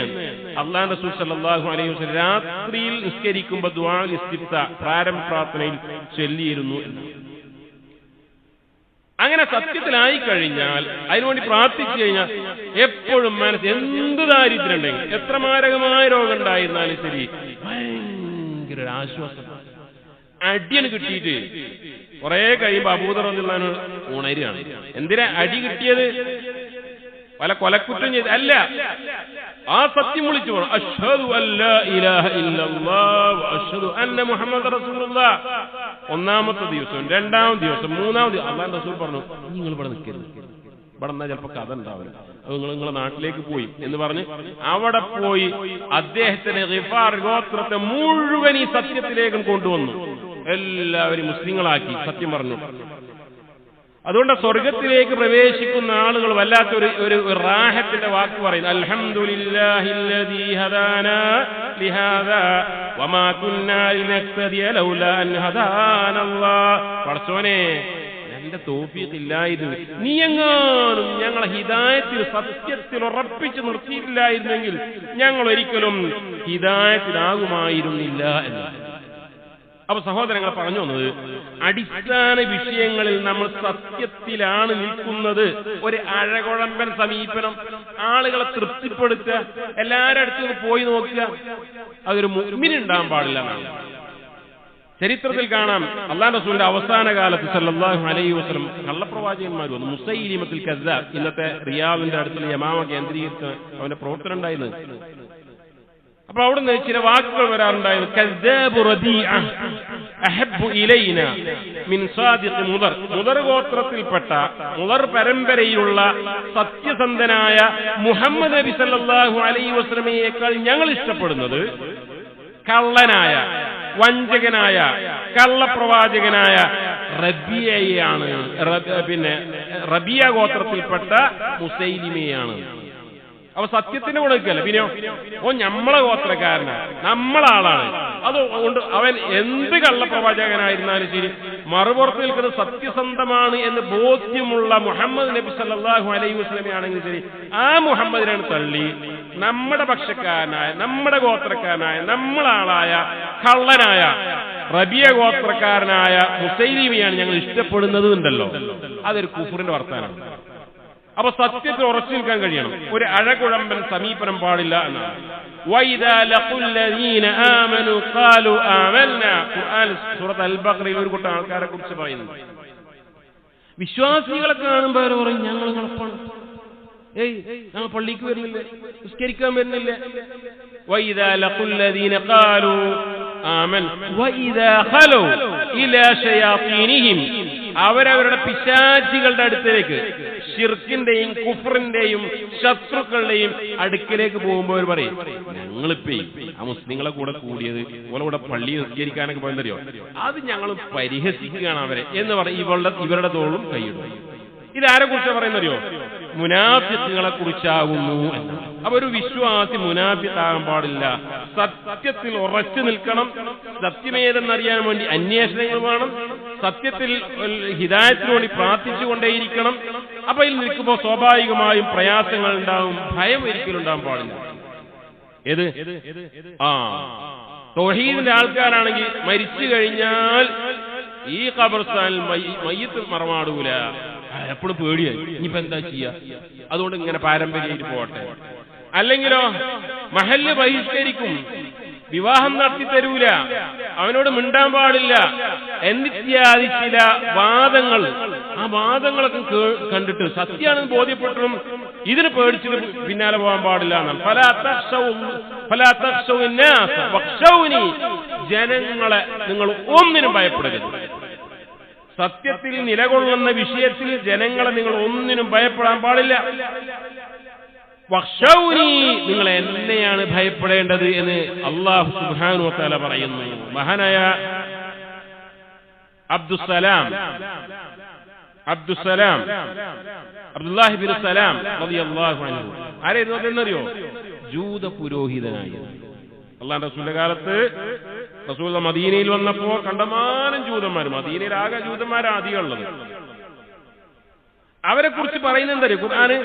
അല്ലാഹുവിന്റെ റസൂൽ സല്ലല്ലാഹു അലൈഹി വസല്ലം രാത്രിയിൽ നിസ്കരിക്കുമ്പോൾ ദുആഉൽ ഇസ്തിഫ്താ പ്രാരംഭ പ്രാർത്ഥനയിൽ ചൊല്ലിയിരുന്നു എന്ന്. അങ്ങനെ സത്യത്തിലായി കഴിഞ്ഞാൽ അതിനുവേണ്ടി പ്രാർത്ഥിച്ചു കഴിഞ്ഞാൽ എപ്പോഴും മനസ്സ് എന്ത് ദാരിദ്ര്യം ഉണ്ടെങ്കിൽ, എത്ര മാരകമായ രോഗം ഉണ്ടായിരുന്നാലും ശരി, ഭയങ്കര ആശ്വാസം. അടിയാണ് കിട്ടിയിട്ട് കുറെ കഴിയുമ്പോ അബൂദർ റളിയല്ലാഹു അൻഹു ഉണരുകയാണ്. എന്തിനാ അടി കിട്ടിയത്? പല കൊലക്കുറ്റം ചെയ്ത് അല്ല, ആ സത്യം വിളിച്ചു പോകണം. അശ്ഹദു അല്ലാ ഇലാഹ ഇല്ലല്ലാഹ് വ അശ്ഹദു അന്ന മുഹമ്മദ റസൂലുള്ളാഹ്. ഒന്നാമത്തെ ദിവസം, രണ്ടാമത്തെ ദിവസം, മൂന്നാമത്തെ ദിവസം അല്ലാഹുവിന്റെ റസൂൽ പറഞ്ഞു, നിങ്ങൾ ഇവിടെ നിൽക്കരുത്, ഇവിടെ നിന്നാൽ ചിലപ്പോൾ കഥ ഉണ്ടാവില്ല, അത് നിങ്ങളെ നാട്ടിലേക്ക് പോയി എന്ന് പറഞ്ഞ് അവിടെ പോയി അദ്ദേഹത്തിന്റെ ഗിഫാർ ഗോത്രത്തെ മുഴുവൻ ഈ സത്യത്തിലേക്കും കൊണ്ടുവന്നു. എല്ലാവരും മുസ്ലിങ്ങളാക്കി സത്യം പറഞ്ഞു. അതുകൊണ്ട് സ്വർഗത്തിലേക്ക് പ്രവേശിക്കുന്ന ആളുകൾ വല്ലാത്തൊരു ഒരു റാഹത്തിന്റെ വാക്ക് പറയുന്നു. അൽഹംദുലില്ലാഹില്ലദീ ഹദാനാ ലിഹാദാ വമാ കുന്നാ ലിനഹ്തദിയ ലൗലാ അൻ ഹദാനല്ലാഹ്. പടച്ചോനെ, എന്റെ തൗഫീഖ് ഇല്ലായിരുന്നു, നീ എങ്ങാനും ഞങ്ങളെ ഹിദായത്തിൽ സത്യത്തിൽ ഉറപ്പിച്ചു നിർത്തിയിട്ടില്ലായിരുന്നെങ്കിൽ ഞങ്ങൾ ഒരിക്കലും ഹിദായത്തിലാകുമായിരുന്നില്ല എന്ന്. അപ്പൊ സഹോദരങ്ങൾ പറഞ്ഞു വന്നത്, അടിസ്ഥാന വിഷയങ്ങളിൽ നമ്മൾ സത്യത്തിലാണ് നിൽക്കുന്നത്. ഒരു അഴകുഴമ്പൻ സമീപനം, ആളുകളെ തൃപ്തിപ്പെടുത്തുക, എല്ലാവരുടെ അടുത്ത് പോയി നോക്കുക, അതൊരു മുഅ്മിനുണ്ടാകാൻ പാടില്ല എന്നാണ്. ചരിത്രത്തിൽ കാണാം, അല്ലാഹുവിന്റെ റസൂലിന്റെ അവസാന കാലത്ത് സല്ലല്ലാഹു അലൈഹി വസല്ലം കള്ളപ്രവാചകന്മാർ വന്നു. മുസൈലിമത്തുൽ കസ്സാബ്, ഇന്നത്തെ റിയാദിന്റെ അടുത്തുള്ള യമാമ കേന്ദ്രീകരിച്ച് അവന്റെ പ്രവർത്തനം ഉണ്ടായിരുന്നത്. അപ്പൊ അവിടുന്ന് ചില വാക്കുകൾ വരാറുണ്ടായിരുന്നു. കസ്സാബു റബീഅ അഹബ്ബു ഇലൈനാ മിൻ സാദിഖ് മുദർ. മുദർ ഗോത്രത്തിൽപ്പെട്ട മുദർ പരമ്പരയിലുള്ള സത്യസന്ധനായ മുഹമ്മദ് നബി സല്ലല്ലാഹു അലൈഹി വസല്ലമയേക്കാൾ ഞങ്ങൾ ഇഷ്ടപ്പെടുന്നത് കള്ളനായ, വഞ്ചകനായ, കള്ളപ്രവാചകനായ റബിയയാണ്. പിന്നെ റബിയ ഗോത്രത്തിൽപ്പെട്ട മുസൈലിമയാണ്. അപ്പൊ സത്യത്തിന് കൊടുക്കല്ല, പിന്നെയോ നമ്മളെ ഗോത്രക്കാരനാണ്, നമ്മളാളാണ്. അതുകൊണ്ട് അവൻ എന്ത് കള്ളപ്രവാചകനായിരുന്നാലും ശരി, മറുപുറത്ത് നിൽക്കുന്നത് സത്യസന്ധമാണ് എന്ന് ബോധ്യമുള്ള മുഹമ്മദ് നബി സല്ലല്ലാഹു അലൈഹി വസല്ലമയാണെങ്കിൽ ശരി, ആ മുഹമ്മദിനാണ് തള്ളി നമ്മുടെ പക്ഷക്കാരനായ, നമ്മുടെ ഗോത്രക്കാരനായ, നമ്മളാളായ കള്ളനായ റബിയ ഗോത്രക്കാരനായ മുസൈലിമയാണ് ഞങ്ങൾ ഇഷ്ടപ്പെടുന്നത് ഉണ്ടല്ലോ, അതൊരു കുഫറിന്റെ വർത്താനാണ്. അപ്പൊ സത്യത്തിൽ ഉറച്ചു നിൽക്കാൻ കഴിയണം, ഒരു അഴകുഴമ്പൻ സമീപനം പാടില്ല എന്നാണ്. വൈദാ ലഖുല്ലദീന ആമനു ഖാലു ആമന്നാ. ഖുർആൻ സൂറത്ത് അൽ-ബഖറയിൽ ഒരു കൂട്ടം ആൾക്കാരെ കുറിച്ച് പറയുന്നു. വിശ്വാസികളെ കാണുമ്പോൾ അവർ പറയും, ഞങ്ങൾ നിങ്ങളെപ്പാണ്, ഞങ്ങൾ പള്ളിക്ക് വരുന്നില്ലേ, നിസ്കരിക്കാൻ വരുന്നില്ലേ. വൈദാ ലഖുല്ലദീന ഖാലു ആമൻ വൈദാ ഖലു ഇലാ ശയാതീനിഹിം. അവരവരുടെ പിശാചികളുടെ അടുത്തേക്ക്, ശിർക്കിന്റെയും കുഫറിന്റെയും ശത്രുക്കളുടെയും അടുക്കിലേക്ക് പോകുമ്പോൾ അവർ പറയും, ഞങ്ങളിപ്പോ ആ മുസ്ലിങ്ങളെ കൂടെ കൂടിയത് ഓലെ കൂടെ പള്ളി നിസ്കരിക്കാനൊക്കെ പോയെന്നറിയോ, അത് ഞങ്ങൾ പരിഹസിക്കുകയാണ് അവരെ എന്ന് പറയും. ഇവരുടെ തോളും കൈയിടും. ഇതാരെ കുറിച്ചാണ് പറയുന്നറിയോ? മുനാഫിഖുകളെ കുറിച്ചാകുന്നു എന്ന്. അപ്പൊ ഒരു വിശ്വാസി മുനാഫിഖാകാൻ പാടില്ല. സത്യത്തിൽ ഉറച്ചു നിൽക്കണം. സത്യമേതെന്നറിയാൻ വേണ്ടി അന്വേഷണങ്ങൾ വേണം. സത്യത്തിൽ ഹിദായത്തിന് വേണ്ടി പ്രാർത്ഥിച്ചുകൊണ്ടേയിരിക്കണം. അപ്പൊ ഇതിൽ നിൽക്കുമ്പോൾ സ്വാഭാവികമായും പ്രയാസങ്ങൾ ഉണ്ടാവും, ഭയം ഒരിക്കലും ഉണ്ടാകാൻ പാടില്ല. ഏത് തൗഹീദിന്റെ ആൾക്കാരാണെങ്കിൽ മരിച്ചു കഴിഞ്ഞാൽ ഈ ഖബർസ്ഥാനിൽ മയ്യിത്ത് മറമാടൂല, എപ്പോഴും പേടിയായി, ഇനിയിപ്പോ എന്താ ചെയ്യാ, അതുകൊണ്ട് ഇങ്ങനെ പാരമ്പര്യമായിട്ട് പോകട്ടെ. അല്ലെങ്കിലോ മഹല്ല് ബഹിഷ്കരിക്കും, വിവാഹം നടത്തി തരൂല, അവനോട് മിണ്ടാൻ പാടില്ല എന്നിത്യാദി ചില വാദങ്ങൾ. ആ വാദങ്ങളൊക്കെ കണ്ടിട്ട് സത്യമാണെന്ന് ബോധ്യപ്പെട്ടും ഇതിന് പേടിച്ചിട്ട് പിന്നാലെ പോകാൻ പാടില്ല എന്നാണ്. ജനങ്ങളെ നിങ്ങൾ ഒന്നിനും ഭയപ്പെടരുത്. സത്യത്തിൽ നിലകൊള്ളുന്ന വിഷയത്തിൽ ജനങ്ങളെ നിങ്ങൾ ഒന്നിനും ഭയപ്പെടാൻ പാടില്ല. വഖ്ശൗനി, നിങ്ങൾ എന്നെയാണ് ഭയപ്പെടേണ്ടത് എന്ന് അല്ലാഹു സുബ്ഹാനഹു വ തആല പറയുന്നു. മഹാനായ അബ്ദുല്ലാഹി ബിൻ സലാം റളിയല്ലാഹു അൻഹു ആരായിരുന്നു എന്നറിയോ? ജൂത പുരോഹിതനായി. അല്ലാഹുവിന്റെ റസൂലിന്റെ കാലത്ത് റസൂൽ മദീനയിൽ വന്നപ്പോ കണ്ടമാനം ജൂതന്മാർ, മദീനയിൽ ആകെ ജൂതന്മാരാണ് അധികം ഉള്ളത്. അവരെ കുറിച്ച് പറയുന്നത് ഖുർആന്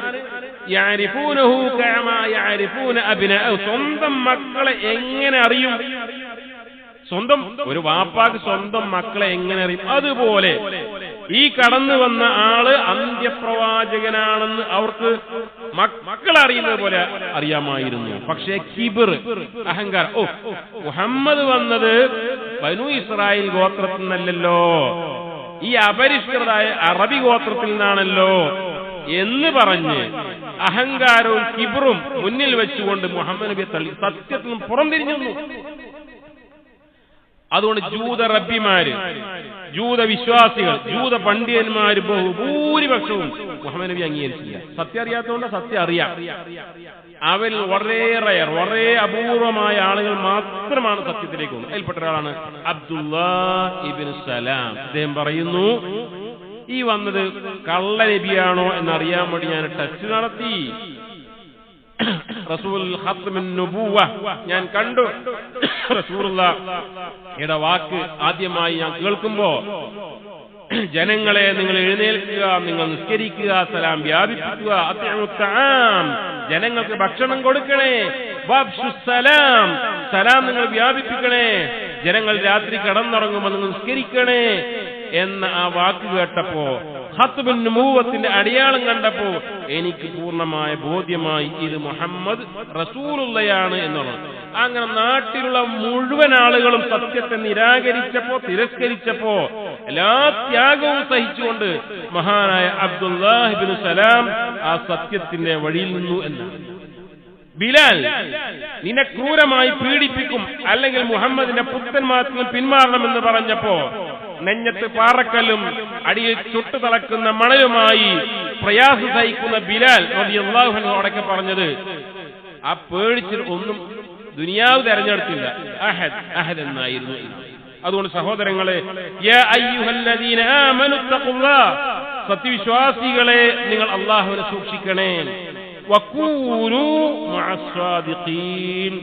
യഅരിഫൂനഹു കമാ യഅരിഫൂന അബ്നാഅഹു, സ്വന്തം മക്കളെ എങ്ങനെ അറിയും? സ്വന്തം ഒരു വാപ്പാക്ക് സ്വന്തം മക്കളെ എങ്ങനെ അറിയും? അതുപോലെ ഈ കടന്നു വന്ന ആള് അന്ത്യപ്രവാചകനാണെന്ന് അവർക്ക് മക്കളെ അറിയുന്നത് പോലെ അറിയാമായിരുന്നു. പക്ഷേ കിബിർ, അഹങ്കാരം, മുഹമ്മദ് വന്നത് ബനൂ ഇസ്രായേൽ ഗോത്രത്തിൽ നിന്നല്ലല്ലോ, ഈ അപരിഷ്കൃതായ അറബി ഗോത്രത്തിൽ നിന്നാണല്ലോ എന്ന് പറഞ്ഞ് അഹങ്കാരവും കിബറും മുന്നിൽ വെച്ചുകൊണ്ട് മുഹമ്മദ് നബിയെ തള്ളി സത്യത്തിൽ നിന്നും പുറംതിരിഞ്ഞു. അതുകൊണ്ട് ജൂത റബ്ബിമാര്, ജൂത വിശ്വാസികൾ, ജൂത പണ്ഡിതന്മാര് ഭൂരിപക്ഷവും മുഹമ്മദ് നബി അംഗീകരിച്ചില്ല. സത്യം അറിയാത്തതുകൊണ്ട് സത്യം അറിയാം. അവരിൽ വളരെ അപൂർവമായ ആളുകൾ മാത്രമാണ് സത്യത്തിലേക്ക് വന്നത്. അതിൽപ്പെട്ട ഒരാളാണ് അബ്ദുല്ലാഹ് ഇബ്നു സലാം. അദ്ദേഹം പറയുന്നു, ഈ വന്നത് കള്ള നബിയാണോ എന്നറിയാൻ വേണ്ടി ഞാൻ ടെസ്റ്റ് നടത്തി. റസൂൽ ഖത്മുൻ നുബുവ ഞാൻ കണ്ടു. റസൂലുള്ളാഹിയുടെ വാക്ക് ആദ്യമായി ഞാൻ കേൾക്കുമ്പോ, ജനങ്ങളെ നിങ്ങൾ എഴുന്നേൽക്കുക, നിങ്ങൾ നിസ്കരിക്കുക, സലാം വ്യാപിപ്പിക്കുക, അത്ഇഉത്തആം ജനങ്ങൾക്ക് ഭക്ഷണം കൊടുക്കണേ, വബ്ശുസ്സലാം സലാം നിങ്ങൾ വ്യാപിപ്പിക്കണേ, ജനങ്ങൾ രാത്രി കിടന്നുറങ്ങുമ്പോൾ നിങ്ങൾ നിസ്കരിക്കണേ എന്ന ആ വാക്ക് കേട്ടപ്പോ, ഖത്മുൻ നുബുവത്തിന്റെ അടയാളം കണ്ടപ്പോ എനിക്ക് പൂർണ്ണമായ ബോധ്യമായി ഇത് മുഹമ്മദ് റസൂലുള്ളയാണ് എന്നുള്ളത്. അങ്ങനെ നാട്ടിലുള്ള മുഴുവൻ ആളുകളും സത്യത്തെ നിരാകരിച്ചപ്പോ, തിരസ്കരിച്ചപ്പോ എല്ലാ ത്യാഗവും സഹിച്ചുകൊണ്ട് മഹാനായ അബ്ദുല്ലാഹ് ഇബ്നു സലാം ആ സത്യത്തിന്റെ വഴിയിൽ നിന്നു എന്നാണ്. ബിലാൽ നിന്നെ ക്രൂരമായി പീഡിപ്പിക്കും, അല്ലെങ്കിൽ മുഹമ്മദിന്റെ പുത്രന്മാർക്ക് പിന്മാറണമെന്ന് പറഞ്ഞപ്പോ നെഞ്ഞത്ത് പാറക്കല്ലും അടിയിൽ ചുട്ടു തിളക്കുന്ന മണലുമായി പ്രയാസം സഹിക്കുന്ന ബിലാൽ റളിയല്ലാഹു അൻഹു അടക്കം പറഞ്ഞത്, ആ പേടിച്ചിട്ട് ഒന്നും ദുനിയാവ് തെരഞ്ഞെടുത്തില്ല, അഹദ് എന്നായിരുന്നു. അതുകൊണ്ട് സഹോദരങ്ങളെ, യാ അയ്യുഹല്ലദീന ആമനു തഖുല്ലാഹ്, സത്യവിശ്വാസികളെ നിങ്ങൾ അല്ലാഹുവിനെ സൂക്ഷിക്കണേ, വഖൂനൂ മഅസ്സാദിഖീൻ,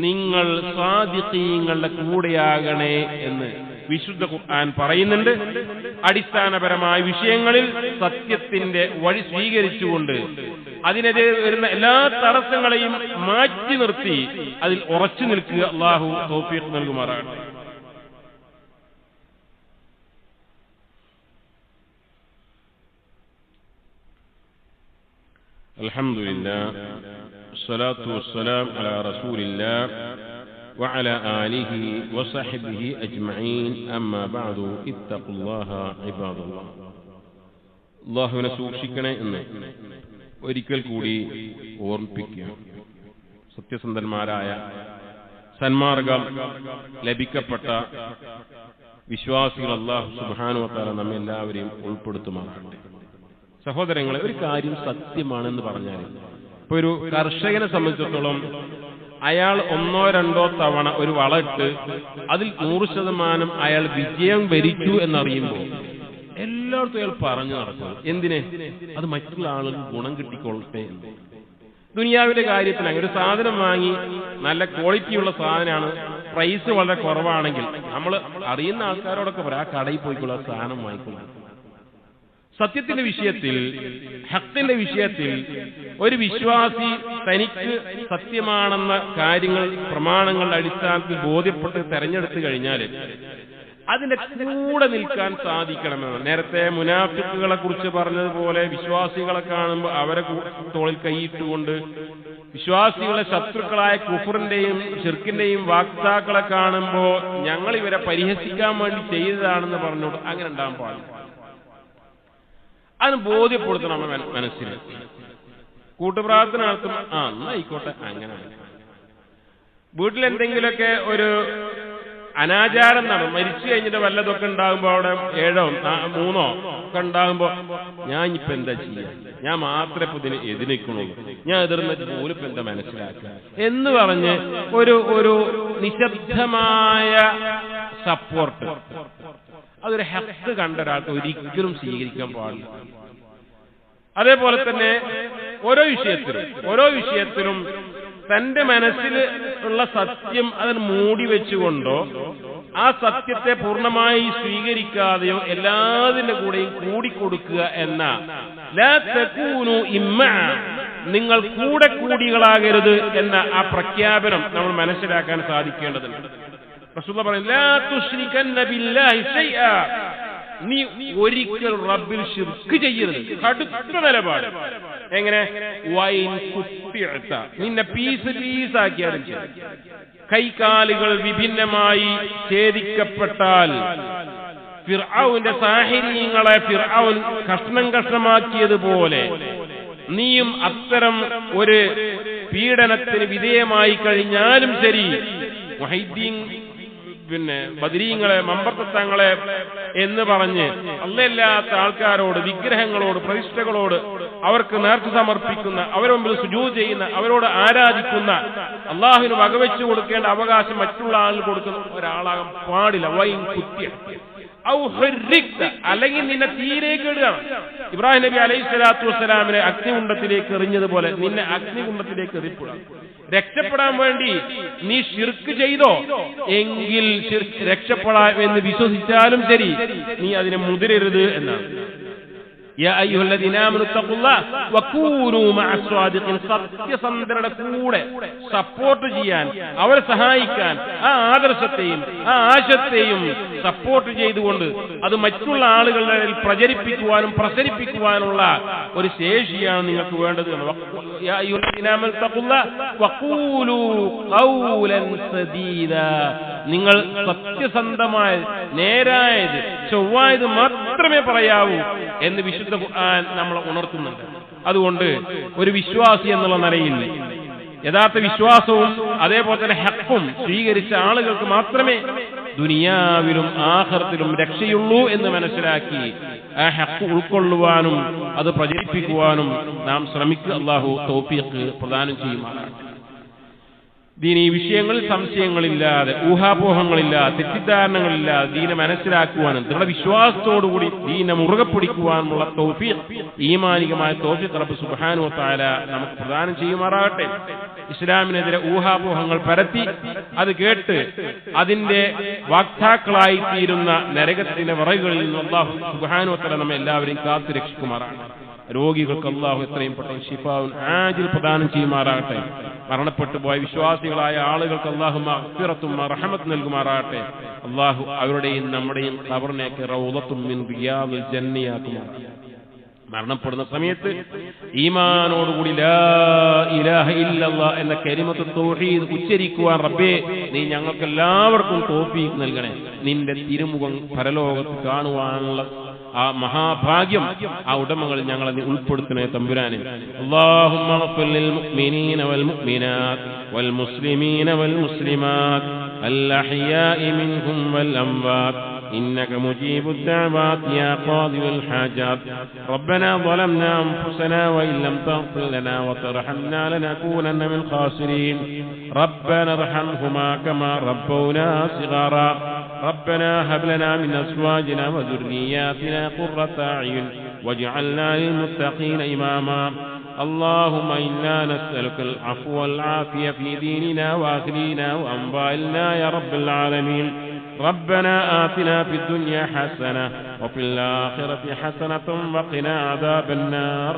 നിങ്ങൾ സാദിഖീങ്ങളുടെ കൂടെയാകണേ എന്ന് വിശുദ്ധ ഖുർആൻ പറയുന്നുണ്ട്. അടിസ്ഥാനപരമായ വിഷയങ്ങളിൽ സത്യത്തിന്റെ വഴി സ്വീകരിച്ചുകൊണ്ട് അതിനെതിരെ വരുന്ന എല്ലാ തടസ്സങ്ങളെയും മാറ്റി നിർത്തി അതിൽ ഉറച്ചു നിൽക്കുക. അല്ലാഹു തൗഫീഖ് നൽകുമാറാകട്ടെ. അൽഹംദുലില്ലാഹ് വസ്സലാത്തു വസ്സലാം അലാ റസൂലില്ലാഹ് وعلى آله وصحبه أجمعين أما بعد اتقوا الله عباد الله. അല്ലാഹുവിനെ സൂക്ഷിക്കണേ എന്ന് ഒരിക്കൽ കൂടി ഓർമ്മിപ്പിക്കുക. സത്യസന്ധന്മാരായ സന്മാർഗം ലഭിക്കപ്പെട്ട വിശ്വാസികൾ അല്ലാഹു സുബ്ഹാനഹു വ തആല നമ്മെല്ലാവരെയും ഉൾപ്പെടുത്തുമാറാകട്ടെ. സഹോദരങ്ങളെ, ഒരു കാര്യം സത്യമാണെന്ന് പറഞ്ഞാൽ, ഇപ്പൊ ഒരു കർഷകനെ സംബന്ധിച്ചിടത്തോളം അയാൾ ഒന്നോ രണ്ടോ തവണ ഒരു വളമിട്ട് അതിൽ 100% അയാൾ വിജയം വരിച്ചു എന്നറിയുമ്പോൾ എല്ലായിടത്തും അയാൾ പറഞ്ഞു നടക്കും. എന്തിനെ? അത് മറ്റുള്ള ആളുകൾക്ക് ഗുണം കിട്ടിക്കൊള്ളട്ടെ. ദുനിയാവിന്റെ കാര്യത്തിൽ അങ്ങനെ ഒരു സാധനം വാങ്ങി, നല്ല ക്വാളിറ്റിയുള്ള സാധനമാണ്, പ്രൈസ് വളരെ കുറവാണെങ്കിൽ നമ്മൾ അറിയുന്ന ആൾക്കാരോടൊക്കെ പറയാം, ആ കടയിൽ പോയിക്കൊള്ള സാധനം വാങ്ങിക്കൊള്ളാം. സത്യത്തിന്റെ വിഷയത്തിൽ, ഹഖിന്റെ വിഷയത്തിൽ ഒരു വിശ്വാസി തനിക്ക് സത്യമാണെന്ന കാര്യങ്ങൾ പ്രമാണങ്ങളുടെ അടിസ്ഥാനത്തിൽ ബോധ്യപ്പെട്ട് തെരഞ്ഞെടുത്തു കഴിഞ്ഞാൽ അതിന്റെ കൂടെ നിൽക്കാൻ സാധിക്കണമെന്ന്. നേരത്തെ മുനാഫിക്കുകളെ കുറിച്ച് പറഞ്ഞതുപോലെ വിശ്വാസികളെ കാണുമ്പോൾ അവരെ തോളിൽ കൈയിട്ടുകൊണ്ട്, വിശ്വാസികളെ ശത്രുക്കളായ കുഫറിന്റെയും ശിർക്കിന്റെയും വാക്താക്കളെ കാണുമ്പോൾ ഞങ്ങൾ ഇവരെ പരിഹസിക്കാൻ വേണ്ടി ചെയ്തതാണെന്ന് പറഞ്ഞോട്ട് അങ്ങനെ ഉണ്ടാകാൻ പാടില്ല. അത് ബോധ്യപ്പെടുത്തണം മനസ്സിന്. കൂട്ടുപ്രാർത്ഥന നടത്തും, എന്നായിക്കോട്ടെ, അങ്ങനെ. വീട്ടിലെന്തെങ്കിലുമൊക്കെ ഒരു അനാചാരം നടന്നു, മരിച്ചു കഴിഞ്ഞിട്ട് വല്ലതൊക്കെ ഉണ്ടാകുമ്പോ, അവിടെ 7 3 ഒക്കെ ഉണ്ടാകുമ്പോ, ഞാൻ ഇപ്പൊ എന്താ ചെയ്യാ, ഞാൻ മാത്രമേ ഇപ്പൊ ഇതിന് എതിർക്കുന്നുള്ളൂ, ഞാൻ എതിർന്നിട്ട് പോലും ഇപ്പൊ എന്താ മനസ്സിലാക്കുക എന്ന് പറഞ്ഞ് ഒരു നിശബ്ദമായ സപ്പോർട്ട്, അതൊരു ഹഖ് കണ്ട ഒരാൾക്ക് ഒരിക്കലും സ്വീകരിക്കാൻ പാടില്ല. അതേപോലെ തന്നെ ഓരോ വിഷയത്തിലും തന്റെ മനസ്സിൽ ഉള്ള സത്യം അതിന് മൂടി വെച്ചുകൊണ്ടോ ആ സത്യത്തെ പൂർണ്ണമായി സ്വീകരിക്കാതെയോ എല്ലാതിന്റെ കൂടെയും കൂടിക്കൊടുക്കുക എന്ന ലാ തകൂനു ഇമ്മാ, നിങ്ങൾ കൂടെ കൂടികളാകരുത് എന്ന ആ പ്രഖ്യാപനം നമ്മൾ മനസ്സിലാക്കാൻ സാധിക്കേണ്ടതുണ്ട്. റസൂലുള്ളാഹി പറയുന്നു, ലാ തുശ്രികന്ന ബില്ലാഹി ശൈആ, നീ ഒരിക്കൽ റബ്ബിൽ ശിർക്ക് ചെയ്യരുത്. കടുത്ത നിലപാട്. എങ്ങനെ? വൈൻ കുത്തിഅത, നിന്നെ പീസാക്കിയാലും കൈകാലുകൾ വിഭിന്നമായി ഛേദിക്കപ്പെട്ടാൽ, ഫിർഔന്റെ സാഹിര്യങ്ങളെ ഫിർഔൻ കഷ്ണം കഷ്ണമാക്കിയതുപോലെ നീയും അത്തരം ഒരു പീഡനത്തിന് വിധേയമായി കഴിഞ്ഞാലും ശരി, മുഹൈദ്ദീൻ ബദരീങ്ങളെ മമ്പർത്തങ്ങളെ എന്ന് പറഞ്ഞ് അല്ലാത്ത ആൾക്കാരോട്, വിഗ്രഹങ്ങളോട്, പ്രതിഷ്ഠകളോട് അവർക്ക് നേർച്ച സമർപ്പിക്കുന്ന, അവരുടെ മുമ്പിൽ സുജൂദ് ചെയ്യുന്ന, അവരോട് ആരാധിക്കുന്ന, അള്ളാഹുവിന് വകവെച്ചു കൊടുക്കേണ്ട അവകാശം മറ്റുള്ള ആളിൽ കൊടുക്കുന്ന ഒരാളാകാൻ പാടില്ല. വൈൻ കുത്തിയ അല്ലെങ്കിൽ നിന്നെ തീരെ കേടുകയാണ്. ഇബ്രാഹിം നബി അലൈഹി സ്വലാത്തു വസ്സലാമിനെ അഗ്നികുണ്ഡത്തിലേക്ക് എറിഞ്ഞതുപോലെ നിന്നെ അഗ്നികുണ്ഡത്തിലേക്ക് എറിയപ്പെടാം. രക്ഷപ്പെടാൻ വേണ്ടി നീ ശിർക്ക് ചെയ്തോ എങ്കിൽ രക്ഷപ്പെടാം എന്ന് വിശ്വസിച്ചാലും ശരി, നീ അതിനെ മുതിരരുത് എന്നാണ്. യാ അയ്യുഹല്ലദീന ആമനു തഖുല്ലാഹ വകൂനൂ മഅസ് സ്വാദിഖീൻ, സത്യസന്ധരുടെ കൂടെ സപ്പോർട്ട് ചെയ്യാൻ, അവരെ സഹായിക്കാൻ, ആ ആദർശത്തെയും ആ ആശയത്തെയും സപ്പോർട്ട് ചെയ്തുകൊണ്ട് അത് മറ്റുള്ള ആളുകളിൽ പ്രചരിപ്പിക്കുവാനും പ്രസരിപ്പിക്കുവാനുള്ള ഒരു ശേഷിയാണ് നിങ്ങൾക്ക് വേണ്ടത്. യാ അയ്യുഹല്ലദീന ആമനു തഖുല്ലാഹ വകൂലൂ ഖൗലൻ സദീദാ, നിങ്ങൾ സത്യസന്ധമായ നേരായത് ചൊവ്വായത് മാത്രമേ പറയാവൂ എന്ന് വിശുദ്ധ ഖുർആൻ നമ്മളെ ഉണർത്തുന്നുണ്ട്. അതുകൊണ്ട് ഒരു വിശ്വാസി എന്നുള്ള നിലയിൽ യഥാർത്ഥ വിശ്വാസവും അതേപോലെ തന്നെ ഹഖും സ്വീകരിച്ച ആളുകൾക്ക് മാത്രമേ ദുനിയാവിലും ആഖിറത്തിലും രക്ഷയുള്ളൂ എന്ന് മനസ്സിലാക്കി ആ ഹഖ് ഉൾക്കൊള്ളുവാനും അത് പ്രചരിപ്പിക്കുവാനും നാം ശ്രമിക്കുക. അല്ലാഹു തൗഫീഖ് പ്രദാനം ചെയ്യുമാറാകട്ടെ. ദീനീ വിഷയങ്ങളിൽ സംശയങ്ങളില്ലാതെ, ഊഹാപോഹങ്ങളില്ലാതെ, തെറ്റിദ്ധാരണകളില്ലാതെ ദീനെ മനസ്സിലാക്കുവാനും ദൃഢവിശ്വാസത്തോടുകൂടി ദീനെ മുറുകെ പിടിക്കുവാനുള്ള തൗഫീഖ്, ഈമാനികമായ തൗഫീഖ് റബ്ബ് സുബ്ഹാനഹു വ തആല നമുക്ക് പ്രദാനം ചെയ്യുമാറാകട്ടെ. ഇസ്ലാമിനെതിരെ ഊഹാപോഹങ്ങൾ പരത്തി അത് കേട്ട് അതിന്റെ വാക്താക്കളായി തീരുന്ന നരകത്തിന്റെ വിറകുകളിൽ നിന്ന് അല്ലാഹു സുബ്ഹാനഹു വ തആല നമ്മെ എല്ലാവരെയും കാത്തു രക്ഷിക്കുമാറാകട്ടെ. രോഗികൾക്ക് അല്ലാഹു എത്രയും പെട്ടെന്ന് ശിഫാഉൻ ആജിൽ പ്രദാനം ചെയ്യുമാറാകട്ടെ. മരണപ്പെട്ടു പോയ വിശ്വാസികളായ ആളുകൾക്ക് അല്ലാഹു മഗ്ഫിറത്തും റഹ്മത്തും നൽകുമാറാകട്ടെ. അല്ലാഹു അവരുടെയും നമ്മുടെയും ഖബറിനെയൊക്കെ റൗളത്തും മിൻ റിയാദിൽ ജന്നയാക്കുമാറാകട്ടെ. മരണപ്പെടുന്ന സമയത്ത് ഈമാനോടുകൂടി ലാ ഇലാഹ ഇല്ലല്ലാഹ് എന്ന കലിമത്ത് തൗഹീദ് ഉച്ചരിക്കുവാൻ റബ്ബേ നീ ഞങ്ങൾക്ക് എല്ലാവർക്കും തൗഫീഖ് നൽകണേ. നിന്റെ തിരുമുഖം പരലോകത്ത് കാണുവാനുള്ള ആ മഹാഭാഗ്യം ആ ഉടമകൾ ഞങ്ങളെ ഉൾപ്പെടുത്തണേ തമ്പുരാനെ. അല്ലാഹുമ്മ ഗ്ഫിർ ലിൽ മുഅ്മിനീന വൽ മുഅ്മിനാത്ത് വൽ മുസ്ലിമീന വൽ മുസ്ലിമാത്ത് അൽ അഹ്യാഇ മിൻഹും വൽ അംവാത്ത് إنك مجيب الدعوات يا قاضي الحاجات. ربنا ظلمنا أنفسنا وإن لم تغفر لنا وترحمنا لنكونن من الخاسرين. ربنا ارحمهما كما ربونا صغارا. ربنا هب لنا من أزواجنا وذرياتنا قرة أعين واجعلنا للمتقين إماما. اللهم إنا نسألك العفو والعافية في ديننا وأهلنا وأموالنا يا رب العالمين. ربنا آتنا في الدنيا حسنة وفي الآخرة حسنة وقنا عذاب النار.